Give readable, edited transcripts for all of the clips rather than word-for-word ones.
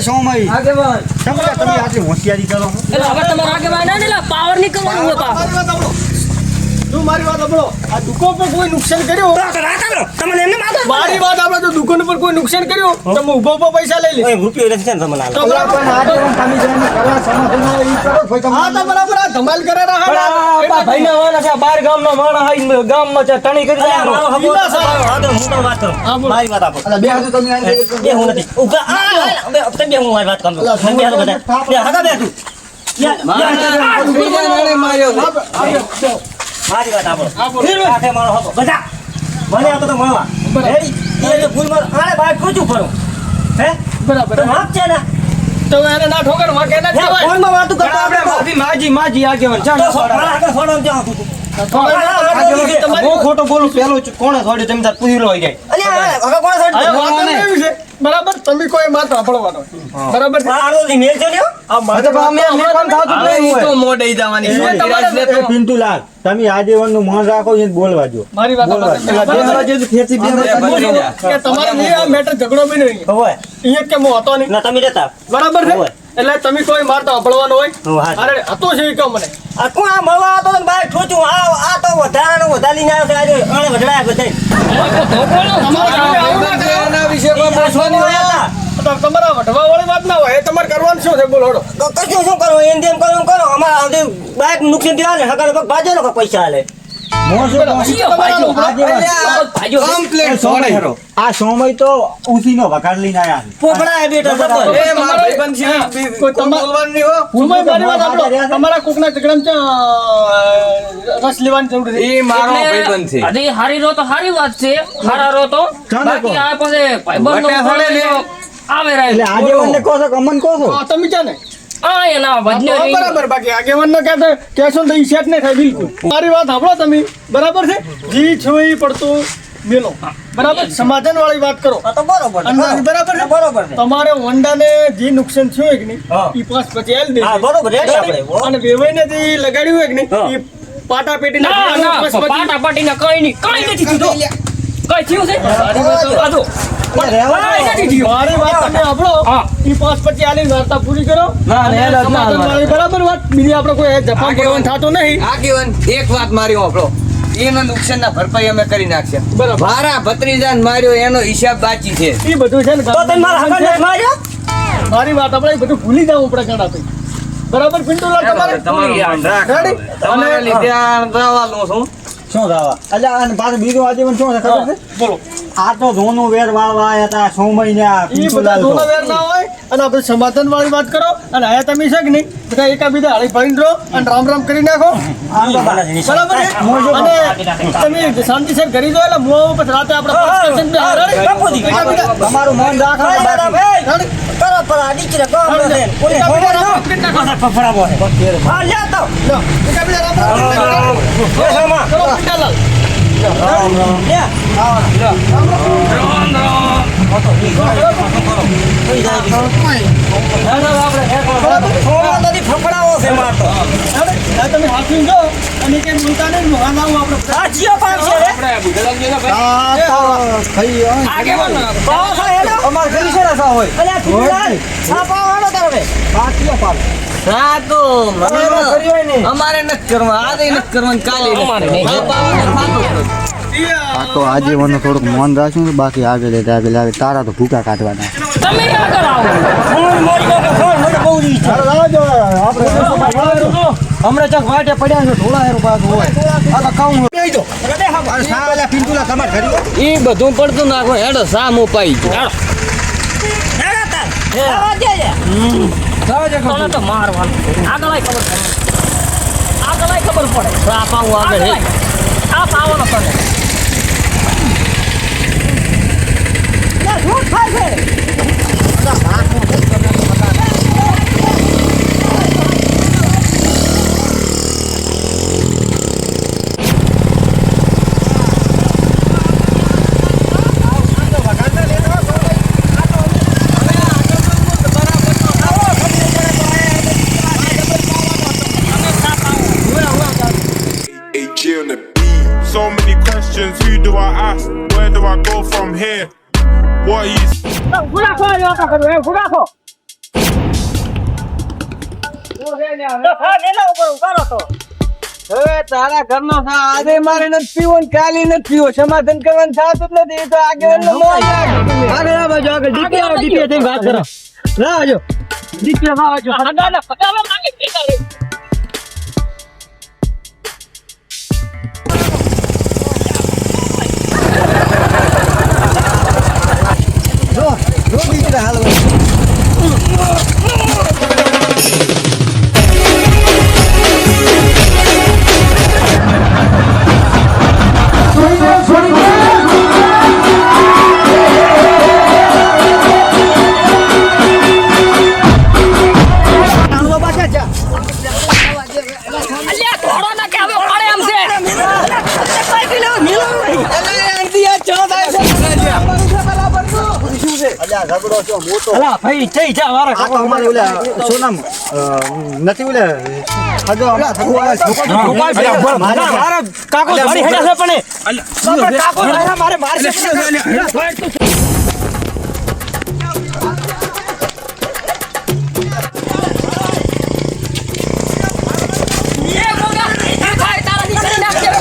સોમઈ તમે આટલી હોશિયારી કરો એટલે હવે તમારે આગેવાન ને પાવર ની કરવાનું હતા તું મારી વાત સાંભળો આ દુકાન પર કોઈ નુકસાન કર્યું તમને એમને મારી વાત આપણે તો દુકાન પર કોઈ નુકસાન કર્યું તમે ઉભો પૈસા લઈ લે રૂપિયો નથી છે તમને તો બરાબર તમે જઈને કરવા સમાધાન ઈ કરો કોઈ હા તો બરાબર આ ધમાલ કરે રહા ભાઈ ના વાના છે બાર ગામ નો માણા હાઈ ગામ માં છે ટણી કરી જાય હું તો વાત કરું મારી વાત આપો બે હાથ તમે બે હું નથી ઉભા તમે હું મારી વાત કરું બે હાથ બધા બે હાથ બે તું માર્યો મારી વાત આપો આખે મારો હતો બધા મને આ તો મળવા એ ભૂલ માર આને બાર ખોજું ફરું હે બરાબર માપ છે ને તો એને ના ઠોકર માં કે ના જવાય ફોન માં વાતું કરતા આપણે માજી આગેવાન ચાલો આગળ ફોન ત્યાં હતું હું ખોટો બોલું પેલો કોણે થોડી તમે તાર પૂરી લઈ જાય અલે હવે કોણ સાઈડ બરાબર તમે કોઈ માત સાંભળવાનો બરાબર મારો મેલ છે લ્યો આ મારે તો મોડે જવાની તમારે પિન્ટુલાલ તમે આગેવાન નું મન રાખો એ બોલવા જો મારી વાત કે તમારે નહીં આ મેટર ઝઘડો બી નહીં હોય અહીંયા કે હું હતો નહીં ના તમે જતા બરાબર છે એટલે તમે કોઈ મારતા સાંભળવાનો હોય અરે હતો છે એ કહો મને આ કોણ આ મળવા હતો ને બાર ઠોચું આ તો વધારાનો વધારી ના આવે આજે વઢડાયા બધા તમારા વઢવા વાળી વાત ના હોય એ તમારે કરવાનું શું છે બોલો કશું શું કરો એમ તેમ કરો અમારા બાઈક નુકસાન થયા ને હકાલે ભાજો ને પૈસા આલે આ સમય તો ઉસીનો વઘાર લઈને આયા પોપડા બેટા તમારા કોકના ઝઘડામાં રસ લેવાની જરૂર છે એ મારો ભાઈબંધ છે અરે હારી રો તો હારી વાત છે હારા રો તો બાકી આ પાસે ભાઈબંધો આવે રહે એટલે આગેવાનને કહો છો કે અમન કહો છો તમે છે ને આ એના વજને બરાબર બાકી આગેવાન નો કહેશો તો ઈ સેટ ને થાય બિલકુલ મારી વાત સાંભળો તમે બરાબર છે જી છો ઈ પડતું મેલો બરાબર સમાધાન વાળી વાત કરો તો બરોબર બરાબર છે બરોબર છે તમારે હોન્ડાને જે નુકસાન થયું હોય કે નહીં ઈ પાસ પછી આલ દે હા બરોબર રેડી આપણે અને વેવાઈને જે લગાડ્યું હોય કે નહીં ઈ પાટા પેટી ના પાટા પાટીને કઈ નથી થયું કઈ થયું છે આજો મારી વાત તમે સાંભળો ઈ પાસ પછી આલી વાર્તા પૂરી કરો બરાબર વાત બીજી આપણે કોઈ જફા પડવાનું થતું નહીં આગેવાન એક વાત મારી આપણો એનો નુકસાનના ભરપાઈ અમે કરી નાખશે બરાબર મારા ભત્રીજાને માર્યો એનો હિસાબ બાકી છે ઈ બધું છે ને તો તમે મારા હકાને માર્યો મારી વાત આપણે બધું ભૂલી જાવ આપણે ગણા ભાઈ બરાબર પિન્ટુલાલ તમારે તમારા લીધે આ દવાલો છું શું દાવા એટલે અને પાછું બીજું આગેવાન શું છે ખબર છે બોલો આ તો ધોનો વેર વાળવા આયા હતા સમય ને આ ઈ બધા દોનો વેર ના હોય અને આપણે સમાધાન વાળી વાત કરો અને આયા તમે છે કે નહીં બધા એકાબીજા હળી ભરીને રહો અને રામ રામ કરી નાખો બરાબર છે અને તમે શાંતિ સર કરી દો એટલે મોં પછી રાતે આપણે તમારું મન રાખો કરો પર આ દીકરા કોણ દે કોઈ ફફડા બોલે હા લે તો તમે હાથવી જો અને કે બોલતા નહીં મોહાનાવું આપણે સાચીઓ પાડશે અમાર ઘરે છે ને સા હોય અલ્યા ઠીકલાલ આ પાવાનો તારે બાકી પાડ સાતો અમારે નથી કરવા આજે નથી કરવાનું કાલે આ તો આગેવાનો થોડુંક મન રાખ્યું બાકી આગળ આવે તારા તો ભૂકા કાઢવાના તમે આગળ આવો ફોન મોરી નો ફોન મને બહુ ઈ છે હમણાં ચક વાટે પડ્યા છે થોડા હેરો પાક હોય આ તો કાઉં સાલા પિન્ટુલા તમાર ઘરે એ બધું પડતું નાખો હેડો સામ ઉપાઈ તને તો મારવાનું આગળ ખબર પડે સાપ આવું આગળ આ પાવાનો તને AJ on the beat. So many questions, who do I ask? Where do I go from here? What are you હવે તારા ઘરનો સા આજે મારે નથી પીવો ને કાલે નથી પીવો સમાધાન કરવાનું થતું જ નથી એ તો આગેવાનનો મોહ લાગે. આગળ આ બાજુ આગળ ડીપી થઈ વાત કરો રાજો ડીપી આવાજો હગાના ફટાવા માંગે કે કરે જો બીજું હાલ અલ્યા થોડો ના કે હવે પડે એમ છે અલ્યા ઝઘડો છો મોટો અલા ભાઈ જઈ જા વારા આ તો અમારે ઓલા સોનામ નથી ઓલે હગો મારા કાકો ધોરી હેડા છે પણ કાકો મારે મારશે એ ગોગા ભાઈ તારા ની કરી નાખજે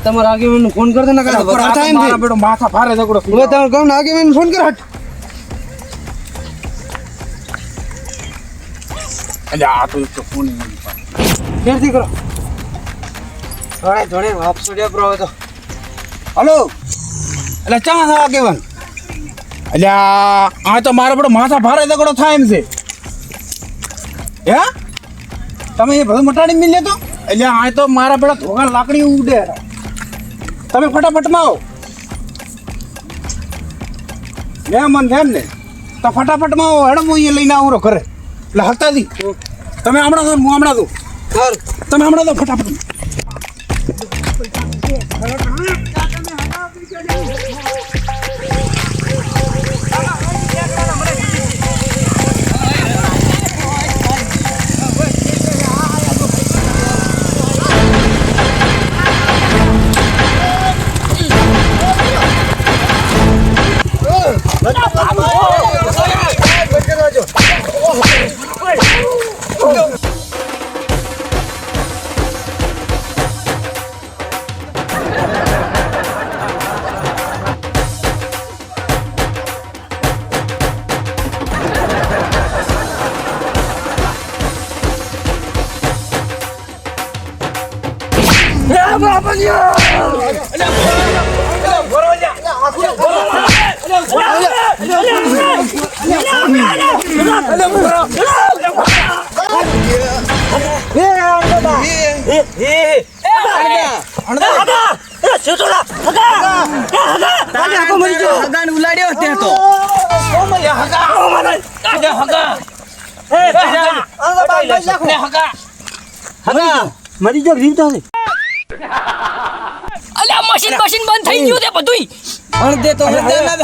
તમારા આગેવાનને ફોન કરતો ને માથા ભારે ઝઘડો હવે તમે કહું ને આગેવાનને ફોન કર હટ અલ્યા આ તો ફોન ફેરથી કરો ધોણે ધોણે વાપસો ડે પ્રો તો હલો એટલે ચા થવા કેવન અલ્યા આ તો મારા બધો માથા ભારે ઝઘડો થાય એમ છે હે તમે એ બધું મટાડી મિલ લેતો એટલે આ તો મારા પેલા ધોગા લાકડી ઉડે તમે ફટાફટમાં આવો મહેમાન છે ને તો ફટાફટમાં આવો હેડો હું અહીંયા લઈને આવું ઘરે એટલે હતાજી તમે હમણાં દો હું હમણાં દઉં તમે હમણાં દો ફટાફટ મરી જો રીવતા છે અલ્યા મશીન બંધ થઈ ગયું તે બધુંય અણ દે તો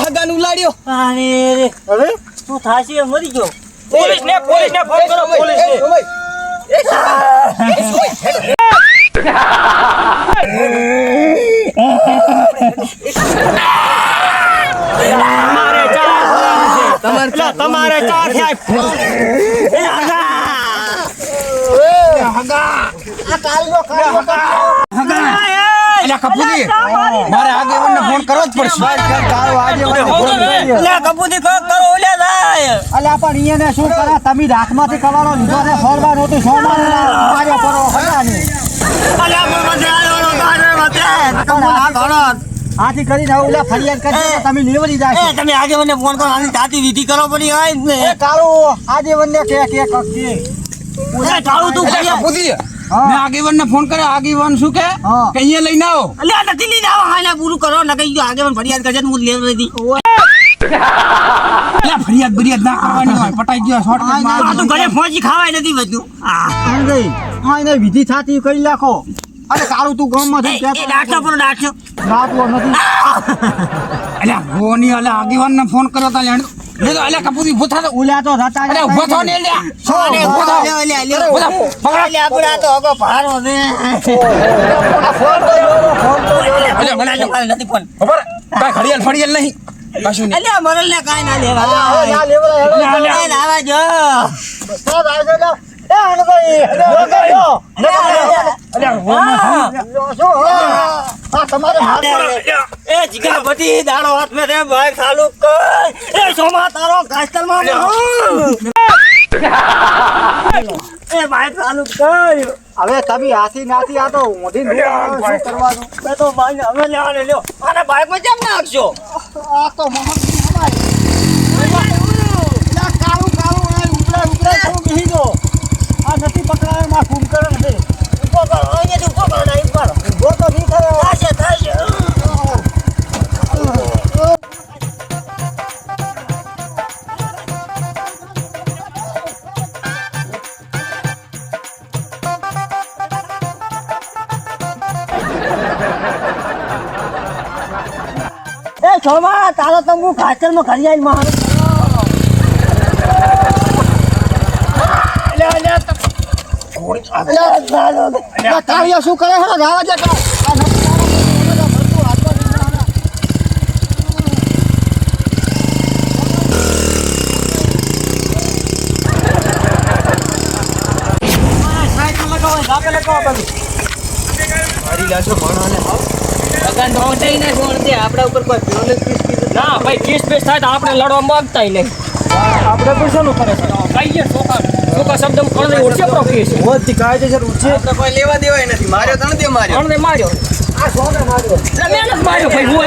હગાન ઉલાડ્યો અરે રે હવે તું થાશી મરી ગયો પોલીસને ફોન કરો પોલીસને તમારે ચાર અલ્યા કપૂજી મારે આગેવાનને ફોન કરવો જ પડશે કપૂતી કરો ઓલ્યા જાય અલ્યા પણ અહીંયા શું કરે તમે હાથમાંથી કવાળો લીધો ને સોળવાનો તો સોમાન માર્યો પરો હજાની આથી કરીને ઓલા ફરિયાદ કરી તમે લેવડી જાય તમે આગેવાનને ફોન કરો આની જાતિ વિધિ કરો પડી હોય ને કાળો આગેવાનને કે કક્ષી કાળું તું અલ્યા કપૂજી મેં આગેવાનને ફોન કર્યો આગેવાન શું કે અહીંયા લઈને આવો અલ્યા નથી લઈને આવો હાલા પૂરું કરો નકઈ જો આગેવાન ફરિયાદ કરજે હું લેવ રહી અલ્યા ફરિયાદ ના કરવાની હોય પટાઈ ગયો શોર્ટકટમાં તું ઘરે ફોજી ખાવાય નથી બધું એને વિધિ થાતી કરી નાખો અરે કાળું તું ગામમાં થઈ ડાટો પર ડાટો રાતો નથી અલ્યા ગોની અલ્યા આગેવાનને ફોન કર્યો તા લેણ લેજો અલ્યા કપૂજી ભૂથા તો ઉલ્યા તો રતા અરે ઉભો થો ને લ્યા આપડા તો હગો ભારો ને નથી ફોન ખબર કાઈ ઘડિયાળ ફડિયાળ નહીં કશું નહીં અલ્યા મરલ ને કાઈ ના લેવા આવા જો એ જીગા બધી દાડો હાથ મે રે ભાઈ ચાલુ કર એ સોમા તારો કાસ્તલ માં એ ભાઈ ચાલુ કર હવે તમે હાથી નાથી આ તો મોઢી શું કરવાનું મે તો ભાઈ હવે લેવાને લ્યો અને બાઈક માં કેમ નાખશો આ તો મોહન કાળું ઉપરા શું કહી દો આ નથી પકડાય માં કુંભકરણ છે ઉભો કરો અહીંયા ઉભો કરો ના ઉપર ઉભો તો નહીં થયો થાશે એ સોમા તારો તંબુ ખાચર માં ખરીયાઈ માર કાળિયા શું કરે છે રાવા જે ના ભાઈ કેસ બેસ થાય તો આપણે લડવા માંગતા નહીં આપણે તો શું કરે છે કહીએ ચોખા શબ્દ કણ ઉઠશે પ્રો કેસ મોતી કાયદેસર ઉઠે કોઈ લેવા દેવાય નથી માર્યો તણ દે માર્યો કણ માર્યો આ સોને માર્યો એટલે મેં નથી માર્યો ભાઈ હું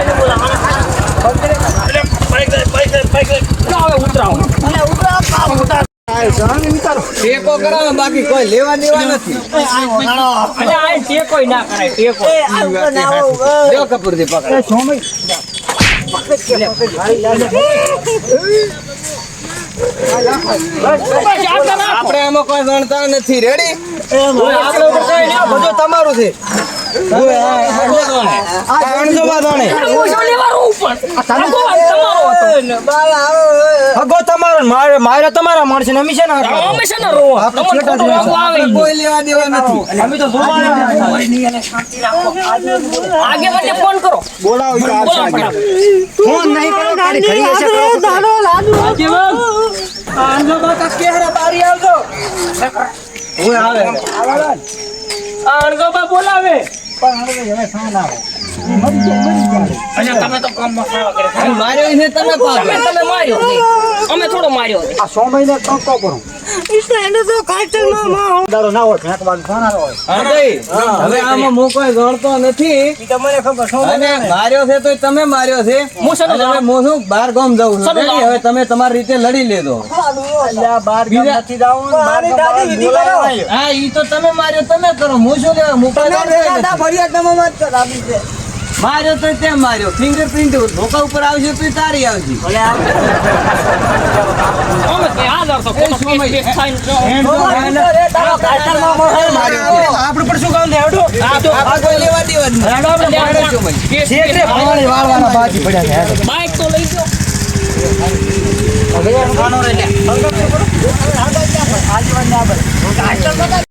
હવે ઉતરાવ ટેકો કરાવે બાકી કોઈ લેવા દેવા નથી એટલે આ ટેકો ના કરાય ટેકો દેવ કપૂરજી પકડ સોમય આપણે એમાં કોઈ ગણતા નથી રેડી બધું તમારું છે હગો તમારો મારે તમારા માણસે ને હંમેશા ના કોઈ લેવા દેવા નથી આગે મને ફોન કરો બોલાવો ફોન નહીં કરો ખાલી ઘરી હશે કરો આંજો બાકા કેહરા બારી આવજો ઓય આવે અણગોબા બોલાવે પણ હવે સાન આવે અલ્યા તમે તો કામમાં ખાવા કરે માર્યો છે તમે પાછો તમે માર્યો નહીં અમે થોડો માર્યો છે આ 100 મહિને ટંકો કરું દાડો ના હોય ફેંકવાનું સોના હોય હવે આમાં હું કોઈ ગણતો નથી તમને ખબર અને માર્યો છે તો તમે માર્યો છે હું શેનો અને હવે હું શું બહાર ગામ જાઉં છું શેનો રેડી? હવે તમે તમારી રીતે લડી લેજો અલ્યા બાર ગામ નથી જાવું બાર ગામ બોલાવાય હા ઈ તો તમે માર્યો તમે કરો હું શું લેવા હું કોઈ ગણતો નથી. ફરિયાદ તમે મત કરાવી છે માર્યો તો તેમ માર્યો ફિંગરપ્રિન્ટ ધોકા ઉપર આવશે તો તારી આવશે અમે કે આ દરસો કોનો કેસ થાય આપણે પણ શું કામ લેવડો આ કોઈ લેવા દેવા જ નથી. આપણે કેસ પાણી વાળવાના બાજી પડ્યા છે બાઈક તો લઈ ગયો હવે ખાનો રે લે આગળ